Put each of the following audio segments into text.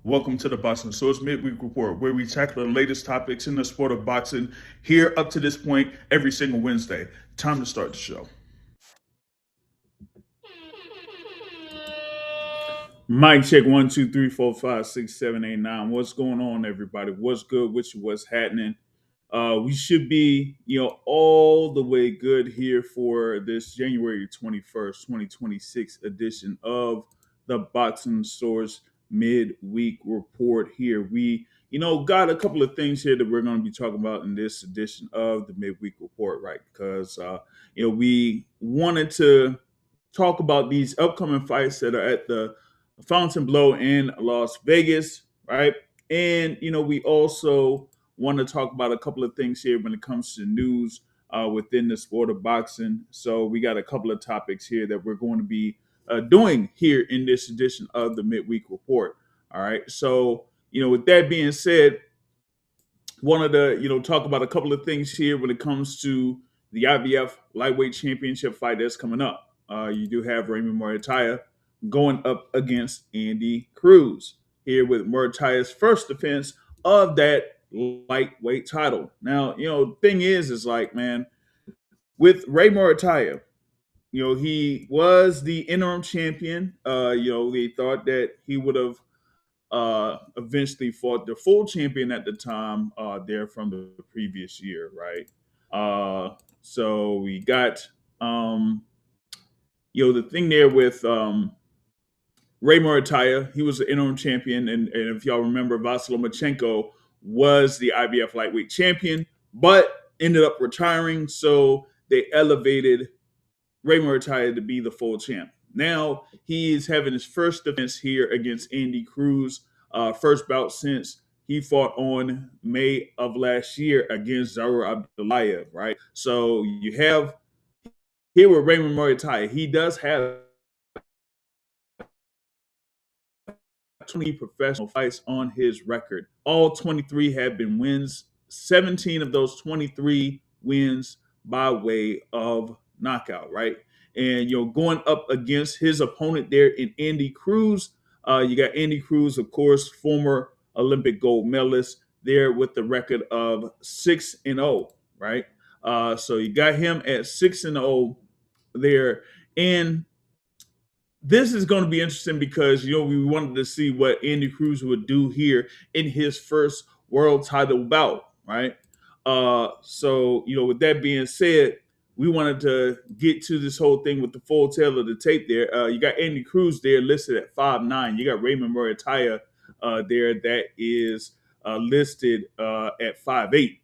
Welcome to the Boxing Source Midweek Report, where we tackle the latest topics in the sport of boxing here up to this point every single Wednesday. Time to start the show. Mic check 1 2 3 4 5 6 7 8 9. What's going on, everybody? What's good with you? What's happening? We should be, all the way good here for this January 21st, 2026 edition of the Boxing Source Midweek Report. Here we, got a couple of things here that we're going to be talking about in this edition of the Midweek Report, right? Because we wanted to talk about these upcoming fights that are at the Fontainebleau in Las Vegas, right? And we also want to talk about a couple of things here when it comes to news within the sport of boxing. So we got a couple of topics here that we're going to be doing here in this edition of the Midweek Report. All right. So with that being said, wanted to talk about a couple of things here when it comes to the IBF lightweight championship fight that's coming up. You do have Raymond Muratalla going up against Andy Cruz here with Muratalla's first defense of that lightweight title. Now, thing is like, man, with Ray Muratalla, he was the interim champion. They thought that he would have eventually fought the full champion at the time there from the previous year, right? So we got the thing there with Ray Muratalla. He was the interim champion, and if y'all remember, Vasily Lomachenko was the IBF lightweight champion, but ended up retiring. So they elevated Ray Muratalla to be the full champ. Now he is having his first defense here against Andy Cruz. First bout since he fought on May of last year against Zaur Abdullayev, right? So you have here with Raymond Muratalla, he does have 20 professional fights on his record. All 23 have been wins. 17 of those 23 wins by way of knockout, right? And going up against his opponent there in Andy Cruz, you got Andy Cruz, of course, former Olympic gold medalist, there with the record of 6-0, right? So you got him at 6-0 there, and this is going to be interesting because we wanted to see what Andy Cruz would do here in his first world title bout, right? So with that being said, we wanted to get to this whole thing with the full tail of the tape there. You got Andy Cruz there listed at 5'9". You got Raymond Muratalla there that is listed at 5'8".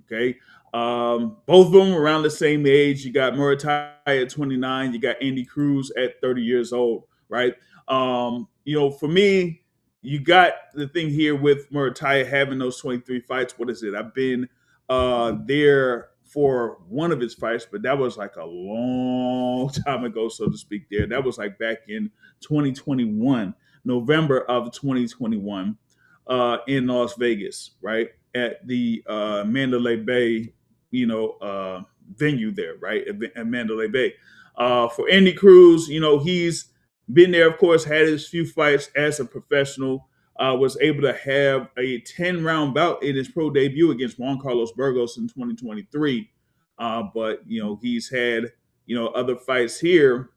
Okay. Both of them around the same age. You got Muratalla at 29. You got Andy Cruz at 30 years old, right? For me, you got the thing here with Muratalla having those 23 fights. What is it? I've been there for one of his fights, but that was like a long time ago, so to speak. There, that was like back in 2021, November of 2021, in Las Vegas, right at the Mandalay Bay, venue there, right at Mandalay Bay. For Andy Cruz, he's been there, of course, had his few fights as a professional. Was able to have a 10-round bout in his pro debut against Juan Carlos Burgos in 2023. But he's had other fights here,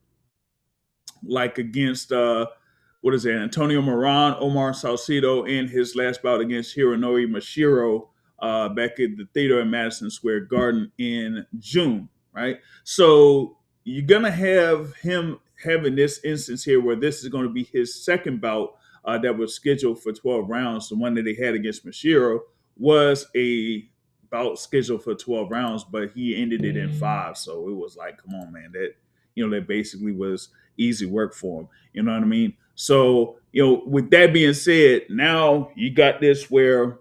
like against Antonio Moran, Omar Salcido, and his last bout against Hironori Mashiro back at the theater in Madison Square Garden in June, right? So you're gonna have him having this instance here where this is going to be his second bout that was scheduled for 12 rounds. The one that they had against Mashiro was a bout scheduled for 12 rounds, but he ended it in 5. So it was like, come on, man, that basically was easy work for him. You know what I mean? So, with that being said, now you got this where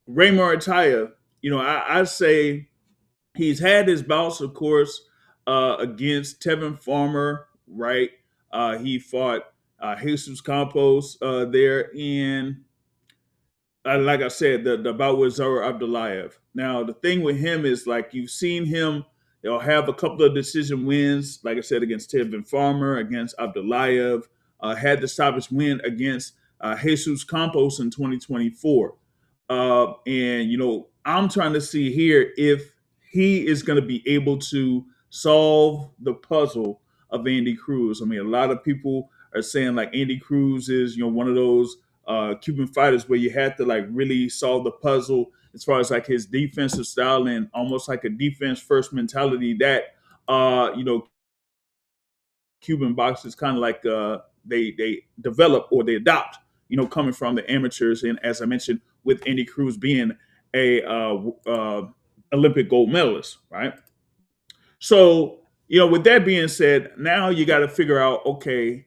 Ray Muratalla, I say he's had his bouts, of course, against Tevin Farmer, right? He fought Jesus Campos there, and like I said, the bout with Zaur Abdullayev. Now, the thing with him is like you've seen him, have a couple of decision wins, like I said, against Tevin Farmer, against Abdullayev, had the stoppage win against Jesus Campos in 2024. And, I'm trying to see here if he is going to be able to solve the puzzle of Andy Cruz. I mean, a lot of people are saying like Andy Cruz is, one of those Cuban fighters where you had to like really solve the puzzle as far as like his defensive style and almost like a defense first mentality that, Cuban boxers kind of like they develop or they adopt, coming from the amateurs. And as I mentioned, with Andy Cruz being a Olympic gold medalist, right? So, with that being said, now you got to figure out, okay,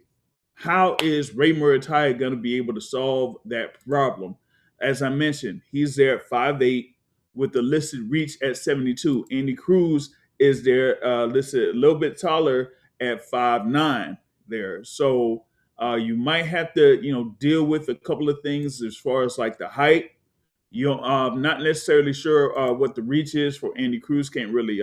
how is Ray Muratalla going to be able to solve that problem? As I mentioned, he's there at 5'8" with the listed reach at 72. Andy Cruz is there listed a little bit taller at 5'9" there. So you might have to, deal with a couple of things as far as like the height. I'm not necessarily sure what the reach is for Andy Cruz. Can't really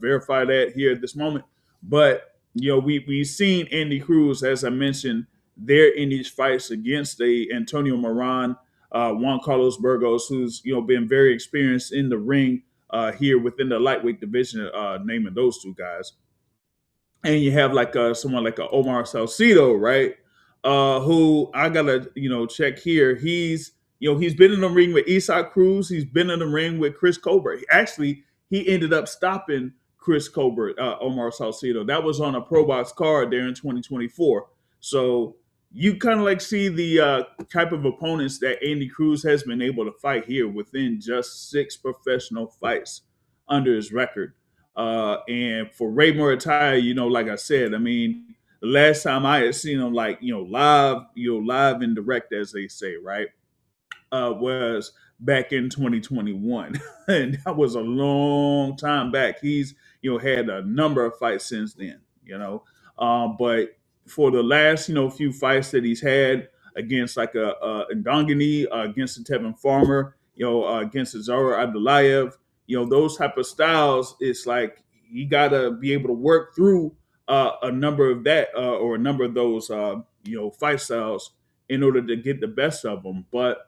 verify that here at this moment. But we've seen Andy Cruz, as I mentioned, there in these fights against the Antonio Moran, Juan Carlos Burgos, who's been very experienced in the ring here within the lightweight division, naming those two guys. And you have like someone like a Omar Salcido, right? Who I gotta check here. He's been in the ring with Isaac Cruz. He's been in the ring with Chris Colbert. Actually, he ended up stopping Chris Colbert, Omar Salcido. That was on a Pro Box card there in 2024. So you kind of like see the type of opponents that Andy Cruz has been able to fight here within just 6 professional fights under his record. And for Ray Muratalla, like I said, I mean, the last time I had seen him like, live and direct, as they say, right? Was back in 2021. And that was a long time back. He's, had a number of fights since then. But for the last, few fights that he's had against like a Ndongani, against the Tevin Farmer, against the Zara Abdullayev, those type of styles, it's like you got to be able to work through a number of that or a number of those, fight styles in order to get the best of them. But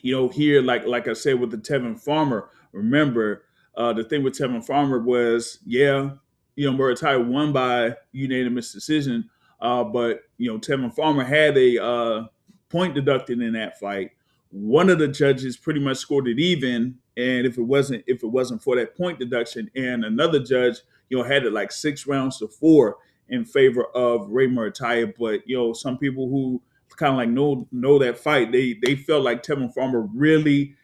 here, like I said, with the Tevin Farmer, remember the thing with Tevin Farmer was, Muratalla won by unanimous decision, but Tevin Farmer had a point deducted in that fight. One of the judges pretty much scored it even, and if it wasn't for that point deduction, and another judge, had it like 6 rounds to 4 in favor of Ray Muratalla. But some people who kind of like know that fight, they felt like Tevin Farmer really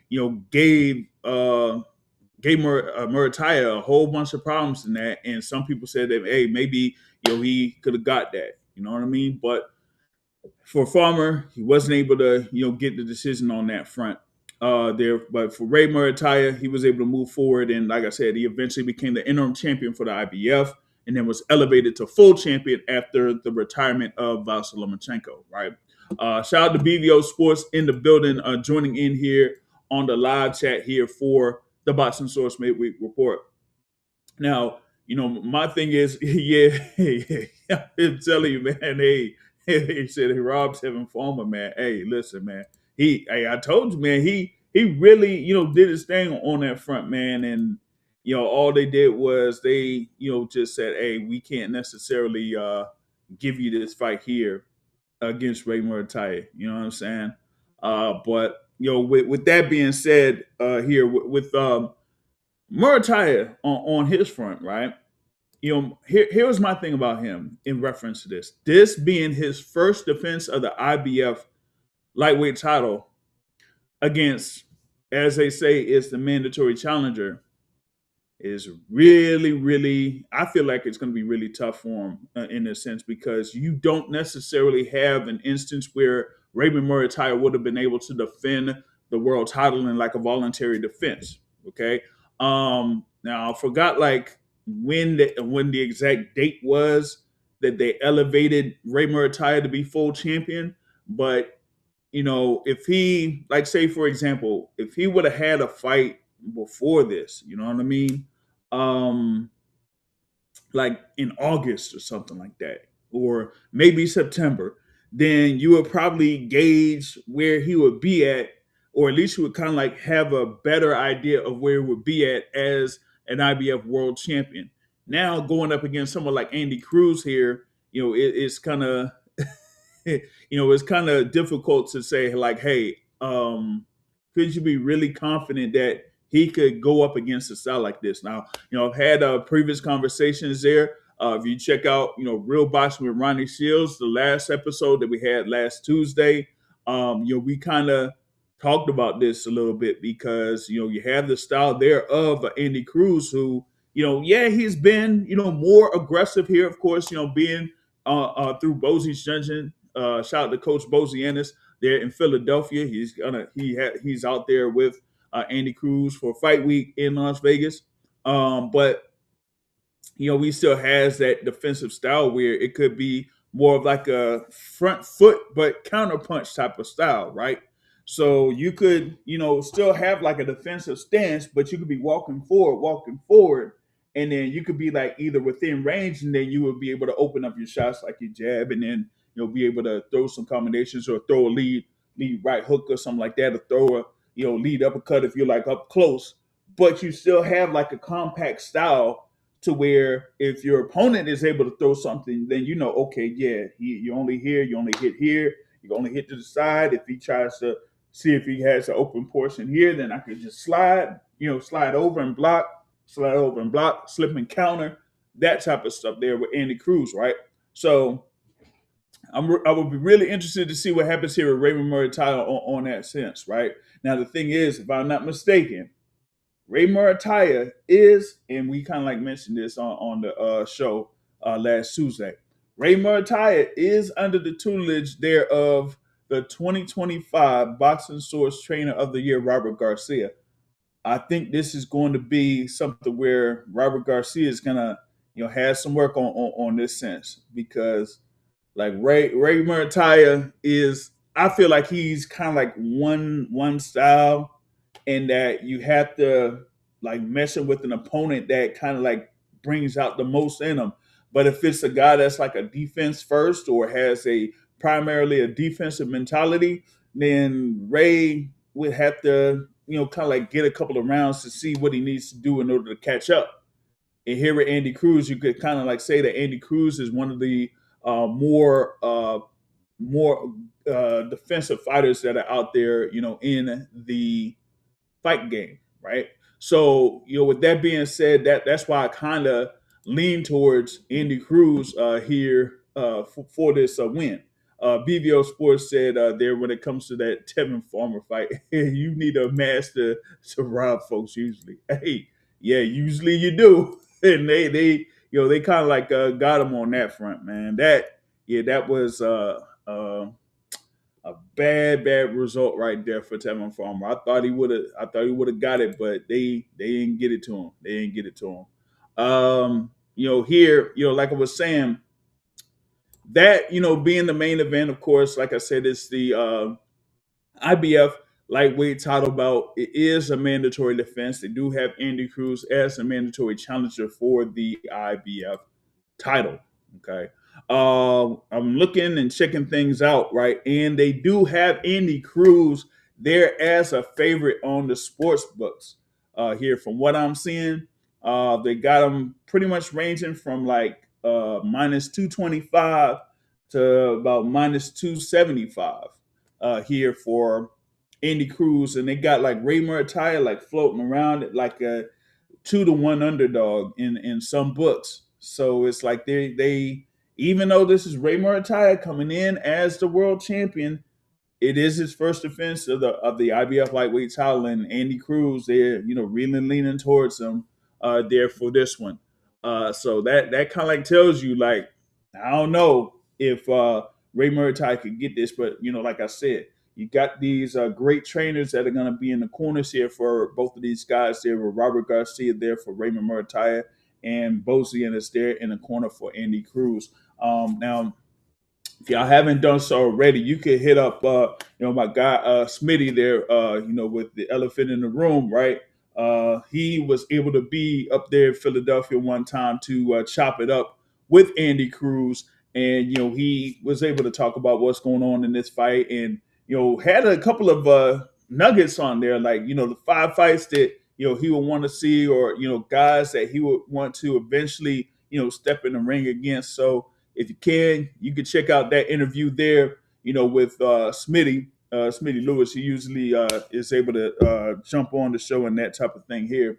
gave Muratalla a whole bunch of problems in that, and some people said that hey, maybe he could have got that, you know what I mean? But for Farmer, he wasn't able to get the decision on that front there. But for Ray Muratalla, he was able to move forward, and like I said, he eventually became the interim champion for the IBF, and then was elevated to full champion after the retirement of Vasily Lomachenko, right? Shout out to BVO Sports in the building, joining in here on the live chat here for the Boxing Source Midweek Report. Now, my thing is, I'm telling you, man, he said he robbed Tevin Farmer, man. Hey, listen, man. I told you, man, he really, did his thing on that front, man. And, all they did was they, just said, hey, we can't necessarily give you this fight here against Ray Muratalla. You know what I'm saying? But with that being said, here with Muratalla on his front, right? Here's my thing about him in reference to this. This being his first defense of the IBF lightweight title against, as they say, is the mandatory challenger, is really, really, I feel like it's going to be really tough for him in a sense, because you don't necessarily have an instance where Raymond Muratalla would have been able to defend the world title in like a voluntary defense. Okay. Now I forgot like when the exact date was that they elevated Ray Muratalla to be full champion. But if he, like, say for example, if he would have had a fight before this, you know what I mean? Like in August or something like that, or maybe September, then you would probably gauge where he would be at, or at least you would kind of like have a better idea of where he would be at as an IBF world champion. Now going up against someone like Andy Cruz here, it's kind of it's kind of difficult to say like, hey, could you be really confident that he could go up against a style like this? Now, I've had previous conversations there. If you check out, Real Boxing with Ronnie Shields, the last episode that we had last Tuesday, we kind of talked about this a little bit because, you have the style there of Andy Cruz who, he's been, more aggressive here, of course, being through Bosie's Junction. Shout out to Coach Bosie Ennis there in Philadelphia. He's out there with Andy Cruz for Fight Week in Las Vegas. But he still has that defensive style where it could be more of like a front foot but counterpunch type of style, right? So you could, still have like a defensive stance, but you could be walking forward, and then you could be like either within range, and then you would be able to open up your shots like your jab, and then be able to throw some combinations or throw a lead right hook or something like that, or throw a lead uppercut if you're like up close. But you still have like a compact style to where if your opponent is able to throw something, then okay, yeah, you only hit here, you only hit to the side. If he tries to see if he has an open portion here, then I could just slide over and block, slip and counter, that type of stuff there with Andy Cruz, right? So I would be really interested to see what happens here with Raymond Muratalla on that sense, right? Now, the thing is, if I'm not mistaken, Ray Muratalla is, and we kind of like mentioned this on the show last Tuesday, Ray Muratalla is under the tutelage there of the 2025 Boxing Source Trainer of the Year, Robert Garcia. I think this is going to be something where Robert Garcia is going to, have some work on this sense, because like Ray Muratalla is, I feel like he's kind of like one style, and that you have to like messing with an opponent that kind of like brings out the most in them. But if it's a guy that's like a defense first or has primarily a defensive mentality, then Ray would have to, kind of like get a couple of rounds to see what he needs to do in order to catch up. And here with Andy Cruz, you could kind of like say that Andy Cruz is one of the more defensive fighters that are out there, in the fight game, right? So, with that being said, that's why I kind of lean towards Andy Cruz here for this win. BVO Sports said there, when it comes to that Tevin Farmer fight, you need a master to rob folks usually. Hey, yeah, usually you do. And they kind of like got him on that front, man. That was a bad result right there for Tevin Farmer. I thought he would have got it, but they didn't get it to him. Here, like I was saying, that being the main event, of course, like I said, it's the IBF lightweight title bout. It is a mandatory defense. They do have Andy Cruz as a mandatory challenger for the IBF title. Okay. I'm looking and checking things out, right? And they do have Andy Cruz there as a favorite on the sports books here. From what I'm seeing, they got him pretty much ranging from like minus 225 to about minus 275 here for Andy Cruz. And they got like Ray Muratalla like floating around at like a 2-1 underdog in some books. So it's like they even though this is Ray Muratalla coming in as the world champion, it is his first defense of the IBF lightweight title, and Andy Cruz there, really leaning towards him there for this one. So that kind of like tells you, like, I don't know if Ray Muratalla could get this, but like I said, you got these great trainers that are going to be in the corners here for both of these guys there, with Robert Garcia there for Raymond Muratalla, and Bozian is there in the corner for Andy Cruz. Now, if y'all haven't done so already, you could hit up, my guy Smitty there, with the elephant in the room, right? He was able to be up there in Philadelphia one time to chop it up with Andy Cruz, and he was able to talk about what's going on in this fight, and had a couple of nuggets on there, like the 5 fights that he would want to see, or guys that he would want to eventually step in the ring against. So if you can check out that interview there, with Smitty Lewis. He usually is able to jump on the show and that type of thing here,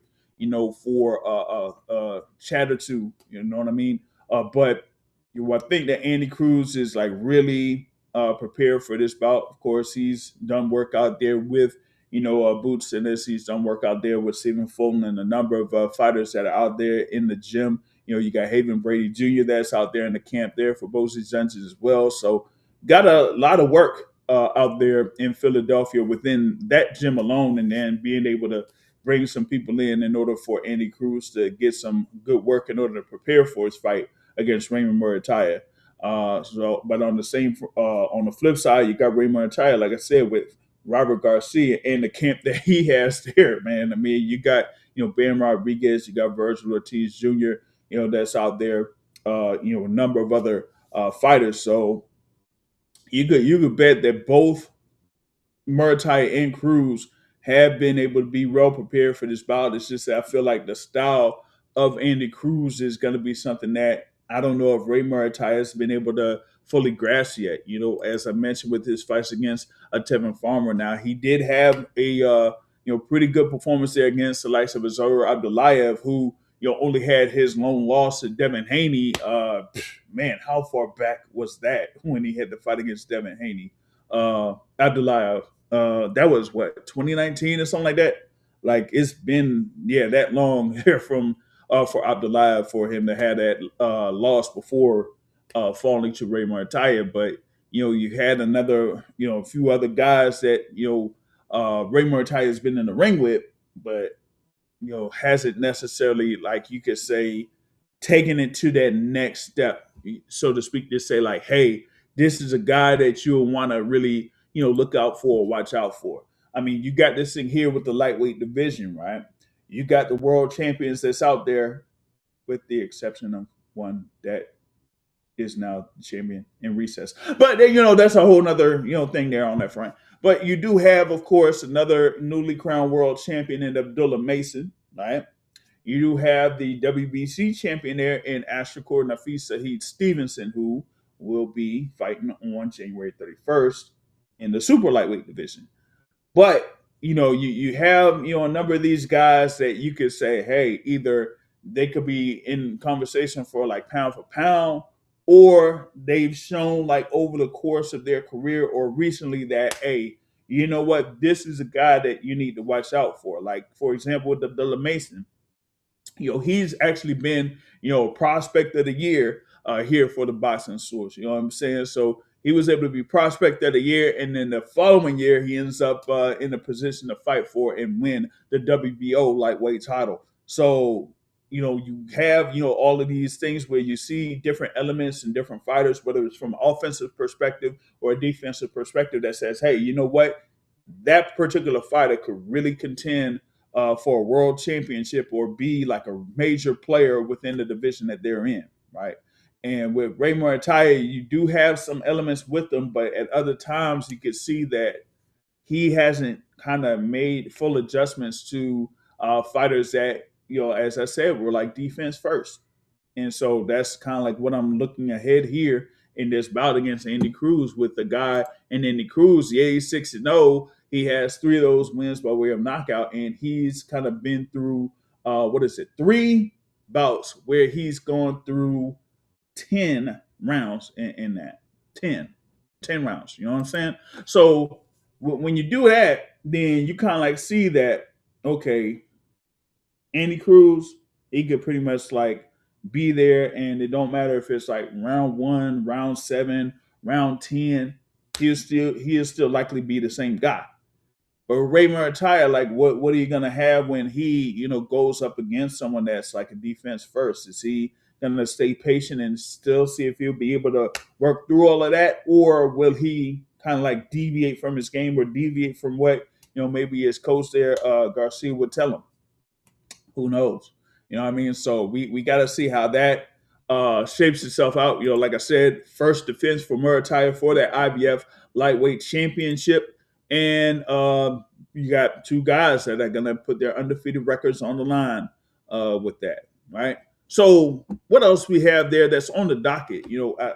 for chat or two. You know what I mean? But I think that Andy Cruz is like really prepared for this bout. Of course, he's done work out there with Boots and this. He's done work out there with Stephen Fulton and a number of fighters that are out there in the gym. You got Haven Brady Jr. that's out there in the camp there for both these judges as well. So got a lot of work out there in Philadelphia within that gym alone, and then being able to bring some people in order for Andy Cruz to get some good work in order to prepare for his fight against Raymond Muratalla. But on the flip side, you got Raymond Muratalla, like I said, with Robert Garcia and the camp that he has there, man. I mean, you got Ben Rodriguez, you got Virgil Ortiz Jr., that's out there. A number of other fighters. So you could bet that both Muratalla and Cruz have been able to be well prepared for this bout. It's just that I feel like the style of Andy Cruz is going to be something that I don't know if Ray Muratalla has been able to fully grasp yet. As I mentioned with his fights against Tevin Farmer, now he did have a pretty good performance there against the likes of Azar Abdullayev, who only had his lone loss to Devin Haney. Man, how far back was that when he had the fight against Devin Haney? Abdullayev. That was what, 2019 or something like that. Like, it's been that long here from for Abdullayev for him to have that loss before falling to Ray Muratalla. But you had a few other guys that Ray Muratalla has been in the ring with, but hasn't necessarily, like you could say, taken it to that next step, so to speak, to say like, hey, this is a guy that you'll want to really look out for, watch out for. I mean, you got this thing here with the lightweight division, right? You got the world champions that's out there, with the exception of one that is now the champion in recess. But that's a whole nother thing there on that front. But you do have, of course, another newly crowned world champion in Abdullah Mason, right? You do have the WBC champion there in Ashkur Nafis Saeed Stevenson, who will be fighting on January 31st in the super lightweight division. But you have a number of these guys that you could say, hey, either they could be in conversation for like pound for pound, or they've shown like over the course of their career or recently that, hey, you know what, this is a guy that you need to watch out for. Like, for example, with Abdullah Mason, he's actually been prospect of the year here for the boxing source. You know what I'm saying? So he was able to be prospect of the year, and then the following year he ends up in a position to fight for and win the WBO lightweight title. So you have all of these things where you see different elements and different fighters, whether it's from an offensive perspective or a defensive perspective, that says, hey, you know what, that particular fighter could really contend for a world championship or be like a major player within the division that they're in, right? And with Ray Muratalla, you do have some elements with them, but at other times you could see that he hasn't kind of made full adjustments to fighters that, as I said, were like defense first. And so that's kind of like what I'm looking ahead here in this bout against Andy Cruz, with the guy. And Andy Cruz, he's 6-0. He has 3 of those wins by way of knockout, and he's kind of been through 3 bouts where he's gone through 10 rounds in that 10 rounds. You know what I'm saying? So when you do that, then you kind of like see that, okay, Andy Cruz, he could pretty much like be there, and it don't matter if it's like round 1, round 7, round 10, he'll still likely be the same guy. But Ray Muratalla, like, what are you gonna have when he goes up against someone that's like a defense first? Is he gonna stay patient and still see if he'll be able to work through all of that, or will he kind of like deviate from his game or deviate from what maybe his coach there, Garcia, would tell him? Who knows? You know what I mean? So we got to see how that shapes itself out. Like I said, first defense for Muratalla for that IBF lightweight championship, and you got two guys that are gonna put their undefeated records on the line with that, right? So what else we have there that's on the docket?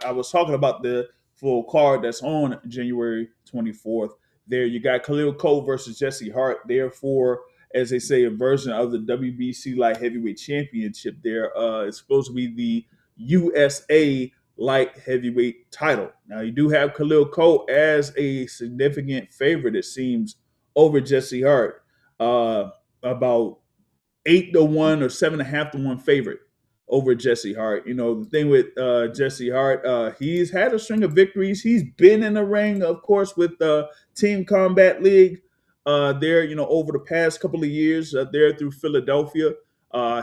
I was talking about the full card that's on January 24th. There you got Khalil Cole versus Jesse Hart. Therefore, as they say, a version of the WBC light heavyweight championship. There, it's supposed to be the USA light heavyweight title. Now, you do have Khalil Cole as a significant favorite, it seems, over Jesse Hart. About 8-1 or 7.5-1 favorite over Jesse Hart. The thing with Jesse Hart, he's had a string of victories. He's been in the ring, of course, with Team Combat League there, over the past couple of years there through Philadelphia.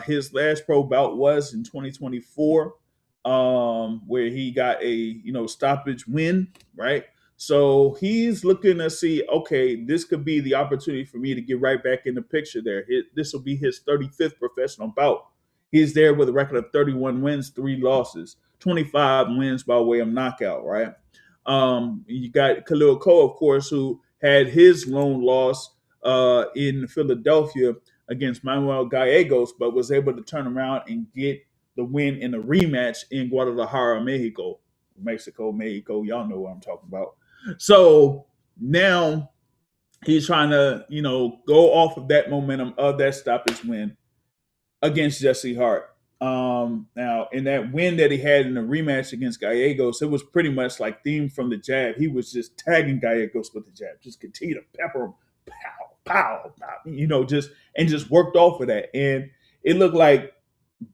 His last pro bout was in 2024, where he got a stoppage win, right? So he's looking to see, okay, this could be the opportunity for me to get right back in the picture there. This will be his 35th professional bout. He's there with a record of 31 wins, 3 losses, 25 wins by way of knockout, right? You got Khalil Cole, of course, who had his lone loss in Philadelphia against Manuel Gallegos, but was able to turn around and get the win in a rematch in Guadalajara, Mexico. Y'all know what I'm talking about. So now he's trying to, go off of that momentum of that stoppage win against Jesse Hart. Now, in that win that he had in the rematch against Gallegos, it was pretty much like themed from the jab. He was just tagging Gallegos with the jab, just continue to pepper him, pow, pow, pow, just worked off of that. And it looked like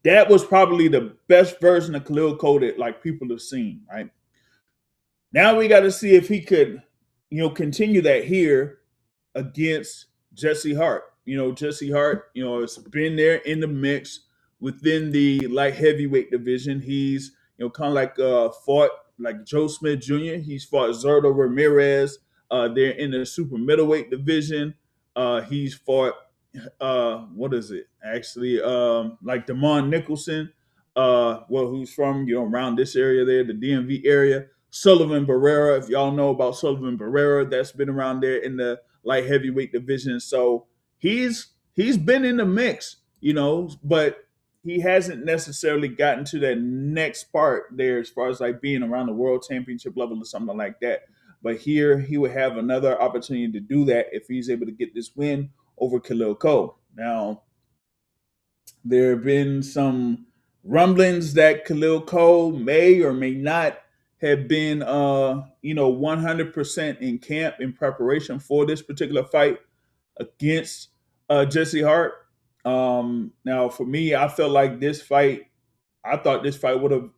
that was probably the best version of Khalil Cole that like people have seen, right? Now we got to see if he could, continue that here against Jesse Hart. Jesse Hart, has been there in the mix within the light heavyweight division. He's, kind of like fought like Joe Smith Jr. He's fought Zerto Ramirez. They're in the super middleweight division. He's fought what is it actually? Like Damon Nicholson, who's from around this area there, the DMV area. Sullivan Barrera, if y'all know about Sullivan Barrera, that's been around there in the light heavyweight division. So he's been in the mix, but he hasn't necessarily gotten to that next part there as far as like being around the world championship level or something like that. But here he would have another opportunity to do that if he's able to get this win over Khalil Cole. Now, there have been some rumblings that Khalil Cole may or may not have been 100% in camp in preparation for this particular fight against Jesse Hart. Now, for me, I felt like I thought this fight would have,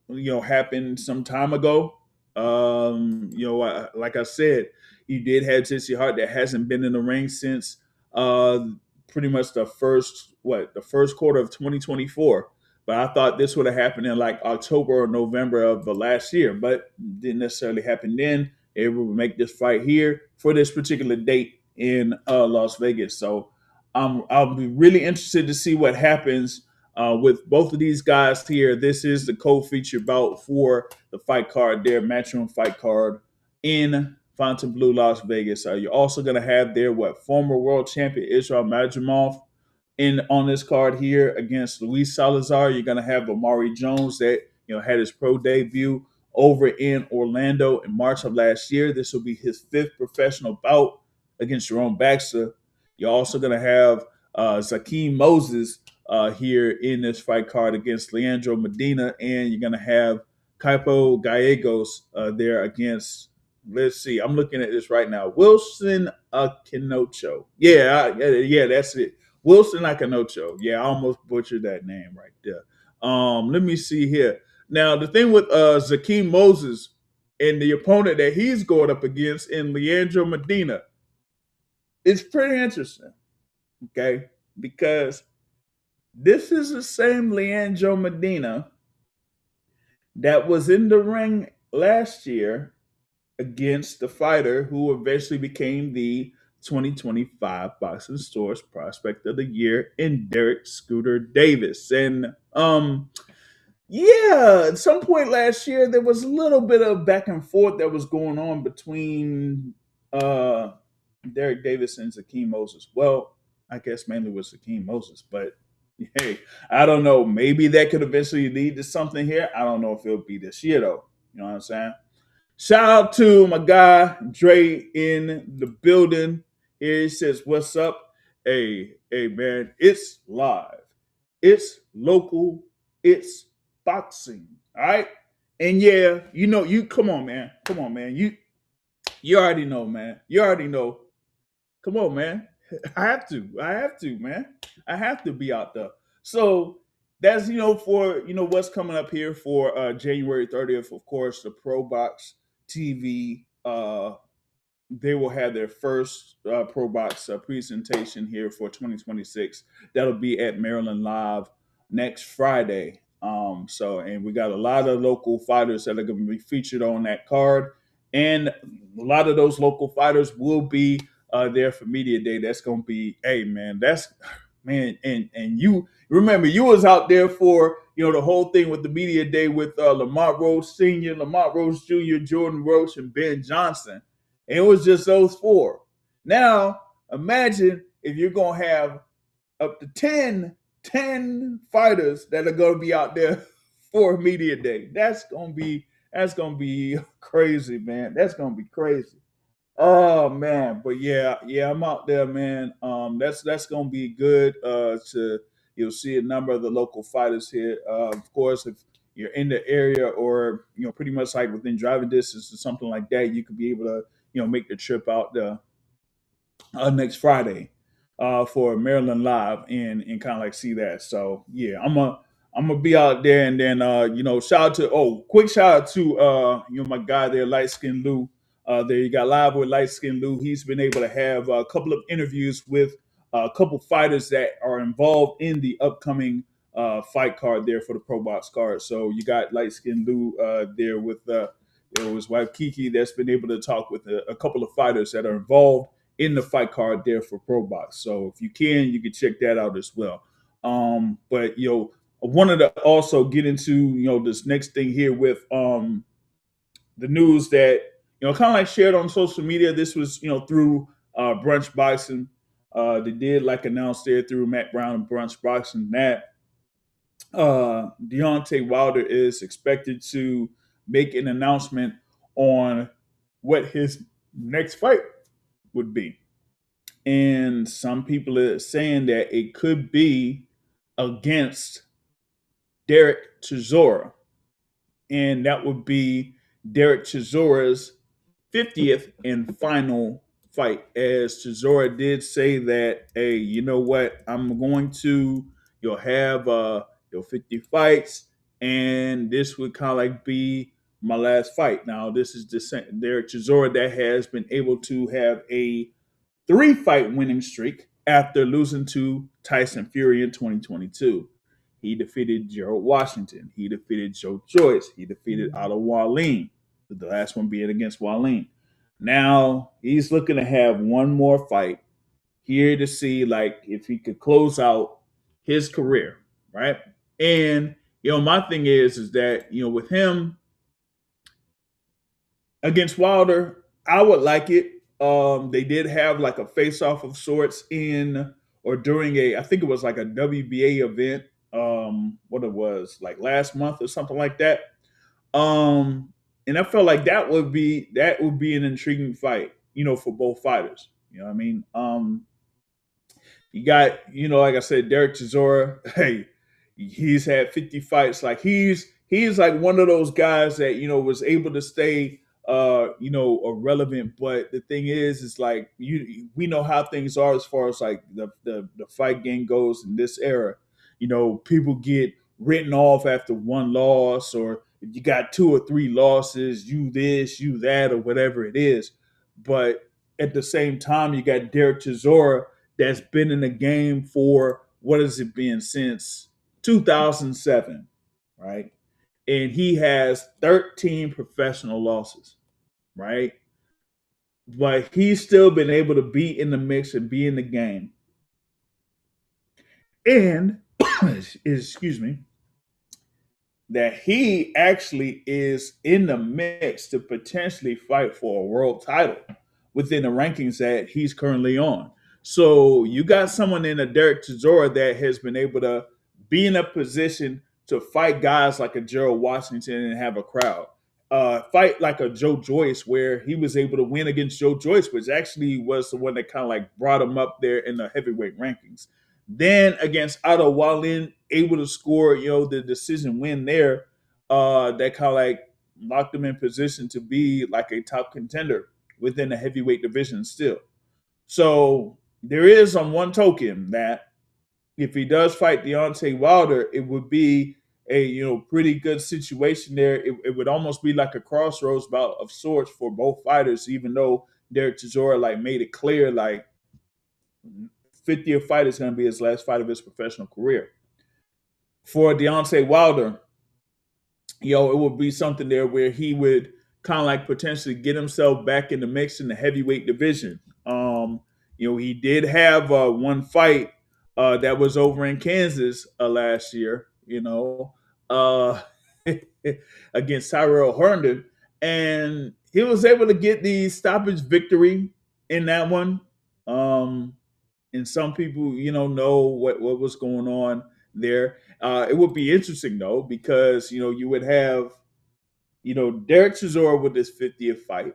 happened some time ago. Like I said, you did have Jesse Hart that hasn't been in the ring since pretty much the first quarter of 2024. But I thought this would have happened in like October or November of the last year, but didn't necessarily happen then. Able to make this fight here for this particular date in Las Vegas. So I'll be really interested to see what happens with both of these guys here. This is the co-feature bout for the fight card there, Matchroom fight card in Fontainebleau, Las Vegas. You're also going to have there former world champion Israel Madrimov on this card here against Luis Salazar. You're going to have Amari Jones that had his pro debut over in Orlando in March of last year. This will be his 5th professional bout against Jerome Baxter. You're also going to have Zakeem Moses here in this fight card against Leandro Medina, and you're going to have Kaipo Gallegos there against, let's see, I'm looking at this right now, Wilson Akinocho. Yeah, that's it. Wilson Akinocho. Yeah, I almost butchered that name right there. Let me see here. Now, the thing with Zakeem Moses and the opponent that he's going up against in Leandro Medina, it's pretty interesting, okay? Because this is the same Leandro Medina that was in the ring last year against the fighter who eventually became the 2025 Boxing Stores Prospect of the Year in Derek Scooter Davis. And Yeah, at some point last year, there was a little bit of back and forth that was going on between uh, Derek Davis and Zakeem Moses. Well, I guess mainly with Zakeem Moses, but hey, I don't know. Maybe that could eventually lead to something here. I don't know if it'll be this year though. You know what I'm saying? Shout out to my guy Dre in the building. Here he says, "What's up? Hey, man, it's live. It's local. It's boxing. All right." And yeah, you come on, man. Come on, man. You already know, man. You already know. Come on, man. I have to. I have to, man. I have to be out there. So that's for what's coming up here for January 30th. Of course, the Pro Box TV. They will have their first Pro Box presentation here for 2026. That'll be at Maryland Live next Friday. And we got a lot of local fighters that are going to be featured on that card, and a lot of those local fighters will be there for media day. That's going to be, hey man, that's man, and you remember you was out there for the whole thing with the media day with Lamont Rose Sr., Lamont Rose Jr., Jordan Roach, and Ben Johnson. And it was just those four. Now, imagine if you're going to have up to 10 fighters that are going to be out there for media day. That's going to be crazy, man. That's going to be crazy. Oh man, but yeah, I'm out there, man. That's gonna be good. To you'll see a number of the local fighters here. Of course, if you're in the area or pretty much like within driving distance or something like that, you could be able to make the trip out there next Friday for Maryland Live and kind of like see that. So yeah, I'm gonna be out there, and then shout out to quick shout out to my guy there, Light Skin Lou. There you got live with Light Skin Lou. He's been able to have a couple of interviews with a couple fighters that are involved in the upcoming fight card there for the Pro Box card. So you got Light Skin Lou there with his wife Kiki, that's been able to talk with a couple of fighters that are involved in the fight card there for Pro Box. So if you can check that out as well. But I wanted to also get into this next thing here with the news that kind of like shared on social media. This was through Brunch Boxing. They did like announce there through Matt Brown and Brunch Boxing that Deontay Wilder is expected to make an announcement on what his next fight would be. And some people are saying that it could be against Derek Chisora. And that would be Derek Chisora's 50th and final fight. As Chisora did say that, hey, you know what? I'm going to, have 50 fights, and this would kind of like be my last fight. Now, this is Derek Chisora that has been able to have a 3-fight winning streak after losing to Tyson Fury in 2022. He defeated Gerald Washington. He defeated Joe Joyce. He defeated Otto Wallin, the last one being against Wallin. Now he's looking to have one more fight here to see like if he could close out his career, right? And my thing is that with him against Wilder, I would like it. They did have like a face off of sorts in or during I think it was like a WBA event. What it was like last month or something like that. And I felt like that would be an intriguing fight, for both fighters. You know what I mean? You got, like I said, Derek Chisora. Hey, he's had 50 fights. Like he's like one of those guys that was able to stay relevant. But the thing is like we know how things are as far as like the fight game goes in this era. People get written off after one loss, or if you got 2 or 3 losses, you this, you that, or whatever it is. But at the same time, you got Derek Chisora that's been in the game for what has it been since 2007, right? And he has 13 professional losses, right? But he's still been able to be in the mix and be in the game. And excuse me. that he actually is in the mix to potentially fight for a world title within the rankings that he's currently on. So you got someone in a Derek Chisora that has been able to be in a position to fight guys like a Gerald Washington and have a crowd. Fight like a Joe Joyce, where he was able to win against Joe Joyce, which actually was the one that kind of like brought him up there in the heavyweight rankings. Then against Otto Wallin, able to score, the decision win there, that kind of like locked him in position to be like a top contender within the heavyweight division still. So there is on one token that if he does fight Deontay Wilder, it would be a pretty good situation there. It would almost be like a crossroads bout of sorts for both fighters, even though Derek Chisora like made it clear like 50th fight is going to be his last fight of his professional career. For Deontay Wilder, it would be something there where he would kind of like potentially get himself back in the mix in the heavyweight division. He did have one fight that was over in Kansas last year, uh, against Tyrell Herndon, and he was able to get the stoppage victory in that one. And some people, know what was going on there. It would be interesting though, because you would have Derek Chisora with his 50th fight,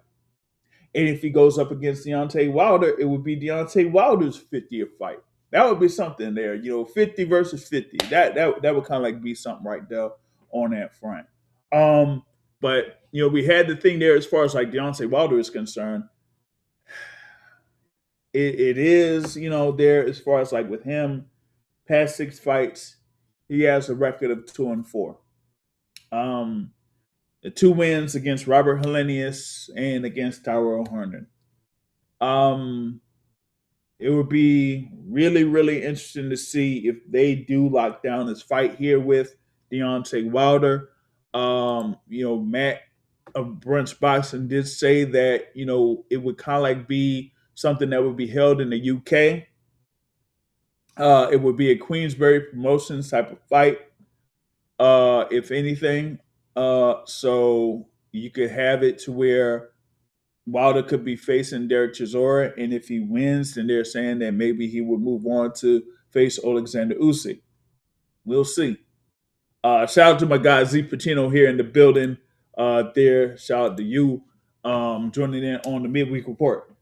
and if he goes up against Deontay Wilder, it would be Deontay Wilder's 50th fight. That would be something there, 50 versus 50. That would kind of like be something right there on that front. But we had the thing there as far as like Deontay Wilder is concerned. It is, there as far as like with him, past 6 fights, he has a record of 2-4. The 2 wins against Robert Helenius and against Tyrell Herndon. It would be really, really interesting to see if they do lock down this fight here with Deontay Wilder. Matt of Brunch Boxing did say that, it would kind of like be something that would be held in the UK. It would be a Queensberry Promotions type of fight, if anything. So you could have it to where Wilder could be facing Derek Chisora, and if he wins, then they're saying that maybe he would move on to face Alexander Usyk. We'll see. Shout out to my guy Z Pacino here in the building. There, shout out to you, joining in on the Midweek Report.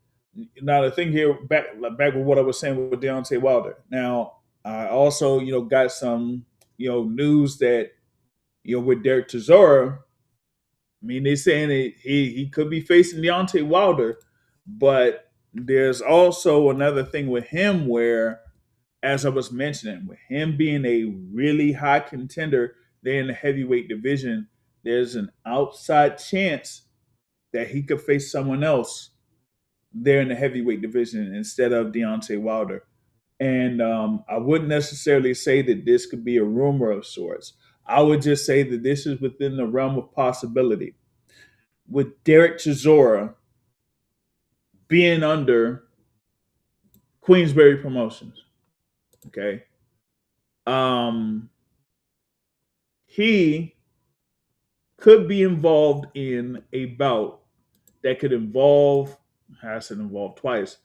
Now the thing here, back with what I was saying with Deontay Wilder. Now I also got some news that with Derek Chisora. I mean, they're saying that he could be facing Deontay Wilder, but there's also another thing with him where, as I was mentioning, with him being a really high contender there in the heavyweight division, there's an outside chance that he could face someone else there in the heavyweight division instead of Deontay Wilder. And I wouldn't necessarily say that this could be a rumor of sorts. I would just say that this is within the realm of possibility. With Derek Chisora being under Queensberry Promotions, okay, he could be involved in a bout that could involve, has it involved twice,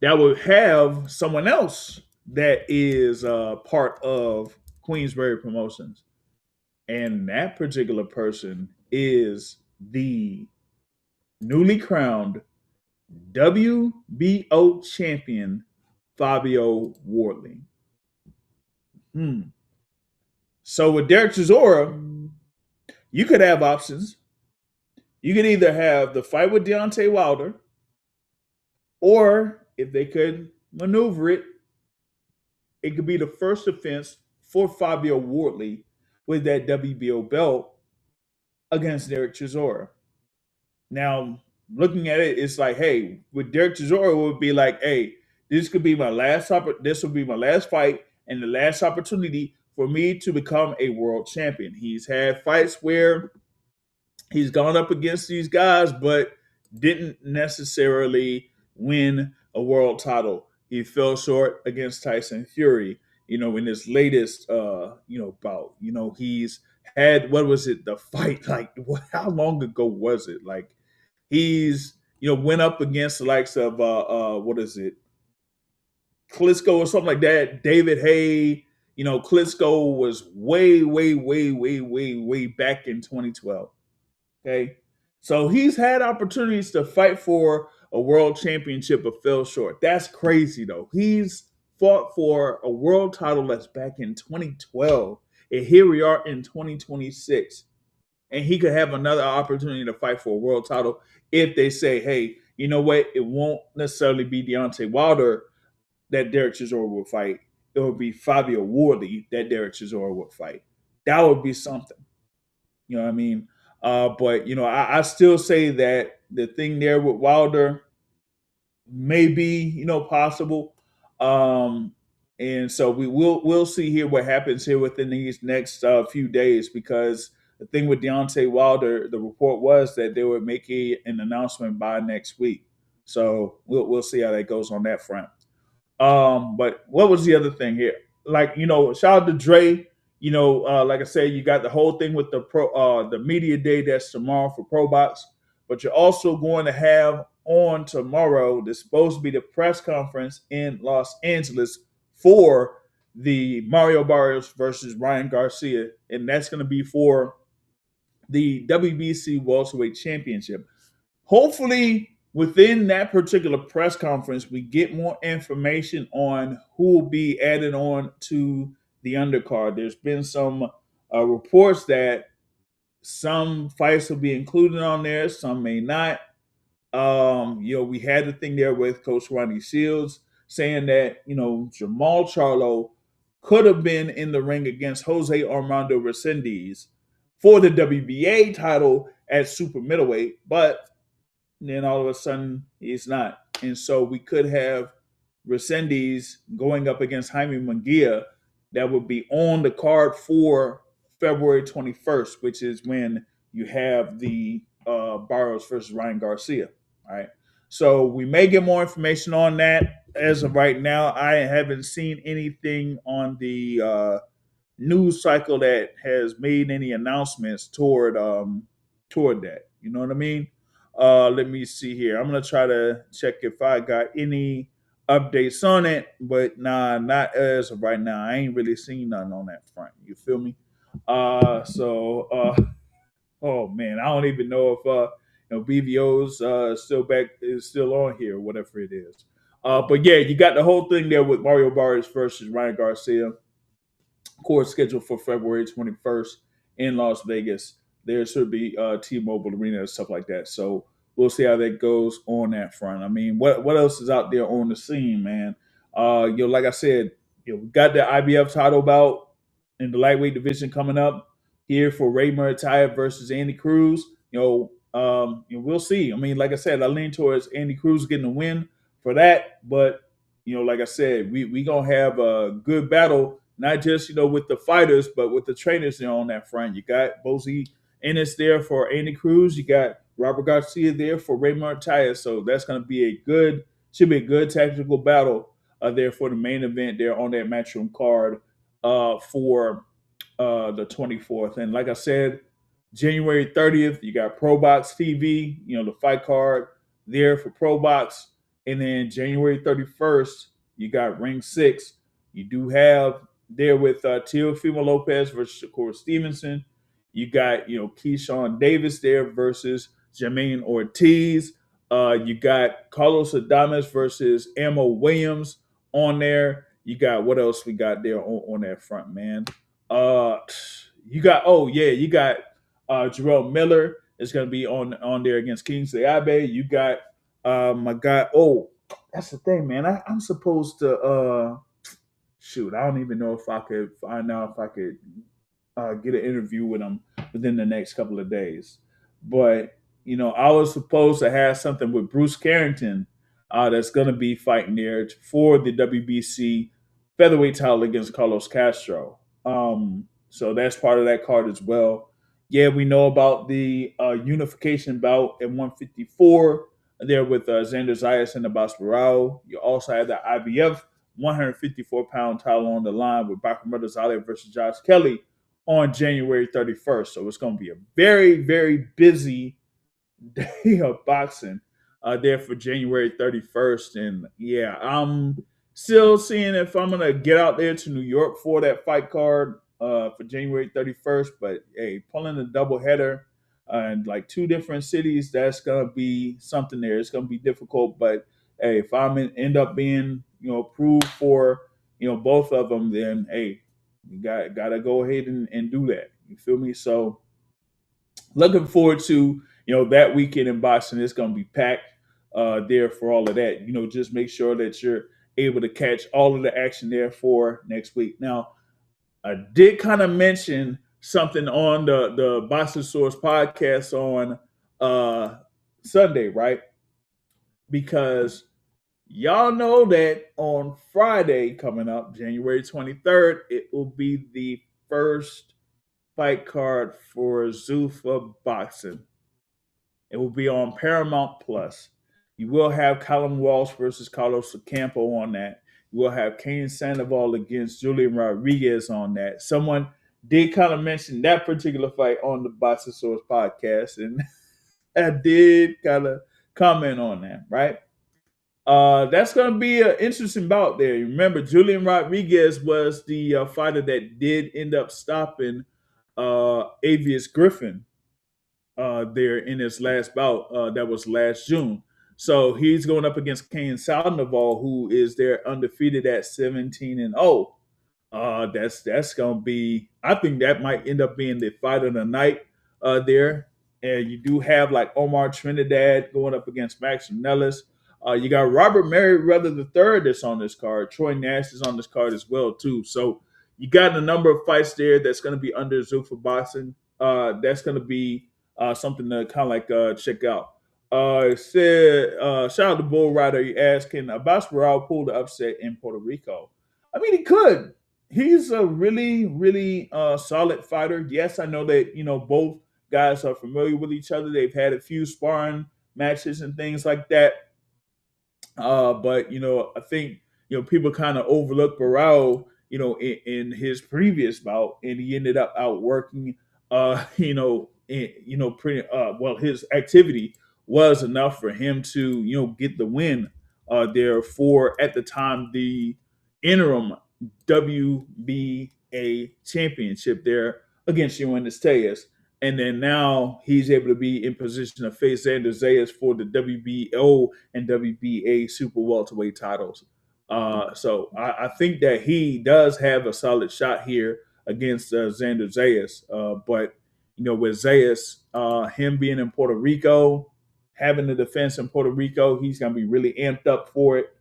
that would have someone else that is part of Queensberry Promotions. And that particular person is the newly crowned WBO champion, Fabio Wardley. So with Derek Chisora, you could have options. You could either have the fight with Deontay Wilder, or if they could maneuver it, it could be the first offense for Fabio Wardley with that WBO belt against Derek Chisora. Now, looking at it, it's like, hey, with Derek Chisora, it would be like, hey, this could be my last. This will be my last fight and the last opportunity for me to become a world champion. He's had fights where he's gone up against these guys, but didn't necessarily win a world title. He fell short against Tyson Fury. In his latest, bout. He's had, what was it, the fight, like how long ago was it? Like he's, went up against the likes of what is it, Klitschko or something like that, David Hay. Klitschko was way, way, way, way, way, way back in 2012. Okay. So he's had opportunities to fight for a world championship but fell short. That's crazy though. He's fought for a world title that's back in 2012. And here we are in 2026. And he could have another opportunity to fight for a world title if they say, hey, you know what? It won't necessarily be Deontay Wilder that Derek Chisora will fight. It would be Fabio Wardley that Derek Chisora would fight. That would be something. You know what I mean? But I still say that the thing there with Wilder may be possible. Um, and so we'll see here what happens here within these next few days, because the thing with Deontay Wilder, the report was that they would make an announcement by next week. So we'll see how that goes on that front. But what was the other thing here? Like, shout out to Dre. Like I said, you got the whole thing with the media day that's tomorrow for Pro Box, but you're also going to have on tomorrow, there's supposed to be the press conference in Los Angeles for the Mario Barrios versus Ryan Garcia, and that's going to be for the WBC Welterweight Championship. Hopefully, within that particular press conference, we get more information on who will be added on to the undercard. There's been some reports that some fights will be included on there, some may not. We had the thing there with Coach Ronnie Shields saying that, Jamal Charlo could have been in the ring against Jose Armando Resendiz for the WBA title at super middleweight, but then all of a sudden he's not. And so we could have Resendiz going up against Jaime Munguia that would be on the card for February 21st, which is when you have the Barrios versus Ryan Garcia. All right. So we may get more information on that. As of right now, I haven't seen anything on the news cycle that has made any announcements toward that. You know what I mean? Let me see here. I'm gonna try to check if I got any updates on it, but nah, not as of right now. I ain't really seen nothing on that front. You feel me? Oh man, I don't even know if BVO's still on here, or whatever it is. But yeah, you got the whole thing there with Mario Barrios versus Ryan Garcia, court scheduled for February 21st in Las Vegas. There should be T-Mobile Arena and stuff like that. So we'll see how that goes on that front. I mean, what else is out there on the scene, man? Like I said, we got the IBF title bout in the lightweight division coming up here for Raymond versus Andy Cruz. We'll see. I mean, like I said, I lean towards Andy Cruz getting the win for that, but like I said, we gonna have a good battle, not just with the fighters, but with the trainers there on that front. You got Bozy Ennis there for Andy Cruz. You got Robert Garcia there for Raymond. So that's gonna be should be a good tactical battle there for the main event there on that matchroom card for the 24th. And like I said, January 30th, you got Pro Box TV, the fight card there for Pro Box. And then January 31st, you got Ring 6. You do have there with Teofimo Lopez versus Shakur Stevenson. You got, Keyshawn Davis there versus Jermaine Ortiz. You got Carlos Adames versus Ammo Williams on there. You got, what else we got there on that front, man? You got Jarrell Miller is going to be on there against Kingsley Abe. You got my guy. Oh, that's the thing, man. I'm supposed to shoot. I don't even know if I could find out if I could get an interview with him within the next couple of days. But I was supposed to have something with Bruce Carrington that's going to be fighting there for the WBC featherweight title against Carlos Castro. So that's part of that card as well. Yeah, we know about the unification bout at 154 there with Xander Zayas and Abbas Barao. You also have the IBF 154-pound title on the line with Bakr Murtazaleh versus Josh Kelly on January 31st. So it's going to be a very, very busy day of boxing there for January 31st. And yeah, I'm still seeing if I'm going to get out there to New York for that fight card for January 31st. But hey, pulling a doubleheader in like two different cities, that's going to be something there. It's going to be difficult. But hey, if I'm end up being, approved for, both of them, then hey, you got to go ahead and do that. You feel me? So looking forward to that weekend in boxing. It's going to be packed there for all of that. Just make sure that you're able to catch all of the action there for next week. Now, I did kind of mention something on the Boxing Source podcast on Sunday, right? Because y'all know that on Friday coming up, January 23rd, it will be the first fight card for Zuffa Boxing. It will be on Paramount Plus. You will have Callum Walsh versus Carlos Ocampo on that. You will have Cain Sandoval against Julian Rodriguez on that. Someone did kind of mention that particular fight on the Boxing Source podcast, and I did kind of comment on that, right? That's going to be an interesting bout there. Remember, Julian Rodriguez was the fighter that did end up stopping Avius Griffin there in his last bout. That was last June. So he's going up against Cain Sandoval, who is there undefeated at 17-0. That's gonna be. I think that might end up being the fight of the night there. And you do have like Omar Trinidad going up against Max Nellis. You got Robert Merriweather III that's on this card. Troy Nash is on this card as well too. So you got a number of fights there that's going to be under Zuffa Boxing. That's going to be something to kind of like check out. It said, shout out to Bull Rider. He asked, can Abbas Barao pull the upset in Puerto Rico? I mean, he could. He's a really, really solid fighter. Yes, I know that, both guys are familiar with each other. They've had a few sparring matches and things like that. But, I think, people kind of overlook Barao, in his previous bout, and he ended up outworking, pretty well, his activity was enough for him to, get the win there for, at the time, the interim WBA championship there against Yuan Tejas. And then now he's able to be in position to face Xander Zayas for the WBO and WBA super welterweight titles. So I think that he does have a solid shot here against Xander Zayas. But, with Zayas, him being in Puerto Rico, having the defense in Puerto Rico, he's going to be really amped up for it.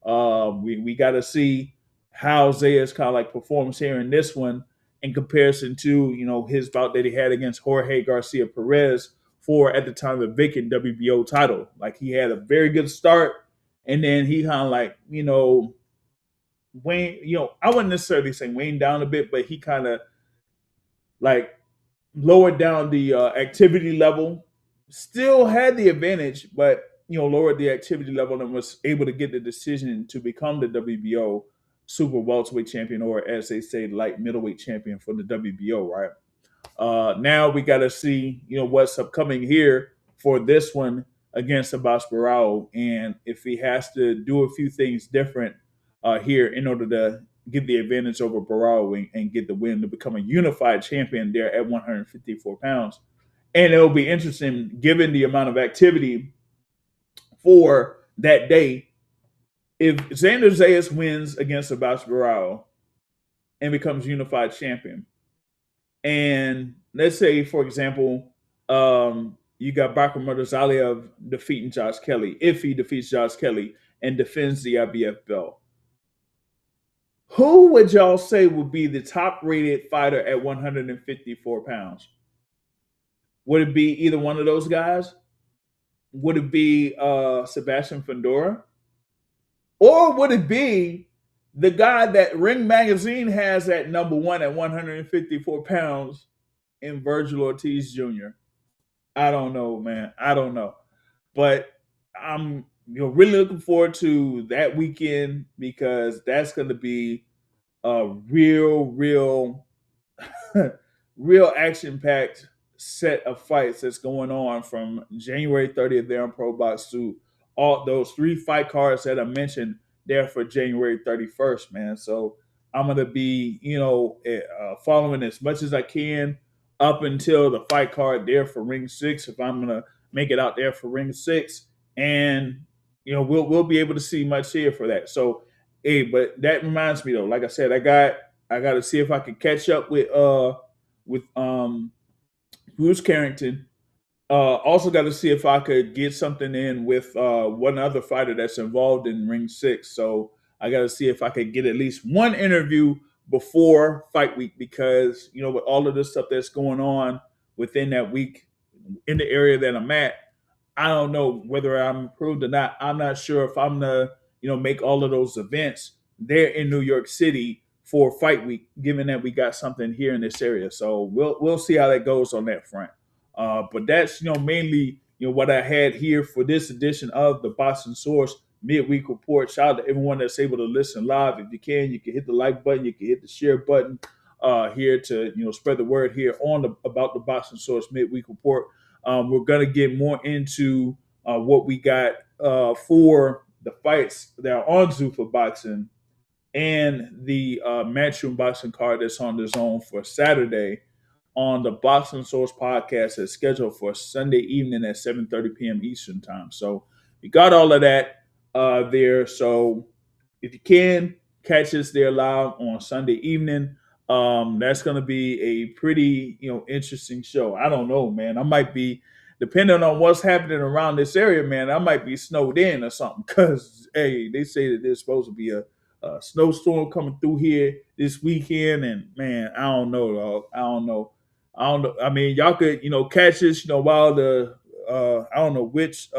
We got to see how Zayas kind of like performs here in this one in comparison to, his bout that he had against Jorge Garcia Perez for, at the time, the vacant WBO title. Like, he had a very good start, and then he kind of like, I wouldn't necessarily say waned down a bit, but he kind of like lowered down the activity level. Still had the advantage, but lowered the activity level and was able to get the decision to become the WBO super welterweight champion, or as they say, light middleweight champion for the WBO, right? Now we got to see, what's upcoming here for this one against Abbas Barao, and if he has to do a few things different here in order to get the advantage over Barao and get the win to become a unified champion there at 154 pounds. And it'll be interesting, given the amount of activity for that day, if Xander Zayas wins against Abbas Barao and becomes unified champion, and let's say, for example, you got Bakr Murtazalia defeating Josh Kelly, if he defeats Josh Kelly and defends the IBF belt, who would y'all say would be the top-rated fighter at 154 pounds? Would it be either one of those guys? Would it be Sebastian Fundora? Or would it be the guy that Ring Magazine has at number one at 154 pounds in Virgil Ortiz Jr.? I don't know, man. I don't know. But I'm really looking forward to that weekend, because that's going to be a real real action-packed set of fights that's going on from January 30th there on Pro Box to all those 3 fight cards that I mentioned there for January 31st, man. So I'm gonna be, following as much as I can up until the fight card there for Ring 6. If I'm gonna make it out there for Ring 6, and we'll be able to see much here for that. So, hey, but that reminds me though, like I said, I got to see if I can catch up with Bruce Carrington. Also got to see if I could get something in with one other fighter that's involved in Ring 6. So I got to see if I could get at least one interview before fight week, because with all of this stuff that's going on within that week in the area that I'm at, I don't know whether I'm approved or not. I'm not sure if I'm gonna, make all of those events there in New York City for fight week, given that we got something here in this area. So we'll see how that goes on that front. But that's mainly what I had here for this edition of the Boxing Source Midweek Report. Shout out to everyone that's able to listen live. If you can hit the like button, you can hit the share button here to spread the word here on about the Boxing Source Midweek Report. We're going to get more into what we got for the fights that are on Zuffa Boxing and the Matchroom Boxing card that's on the zone for Saturday on the Boxing Source podcast that's scheduled for Sunday evening at 7:30 p.m. Eastern time. So we got all of that there. So if you can, catch us there live on Sunday evening. That's going to be a pretty, interesting show. I don't know, man. I might be, depending on what's happening around this area, man, I might be snowed in or something. Because, hey, they say that there's supposed to be a snowstorm coming through here this weekend. And, man, I don't know, dog. I don't know. I mean, y'all could, catch us, while I don't know which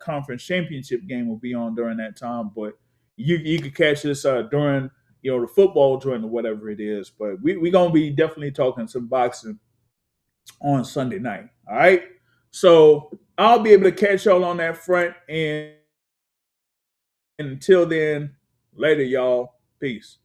conference championship game will be on during that time. But you could catch us during the football joint or whatever it is. But we're going to be definitely talking some boxing on Sunday night. All right. So I'll be able to catch y'all on that front. And until then, later, y'all. Peace.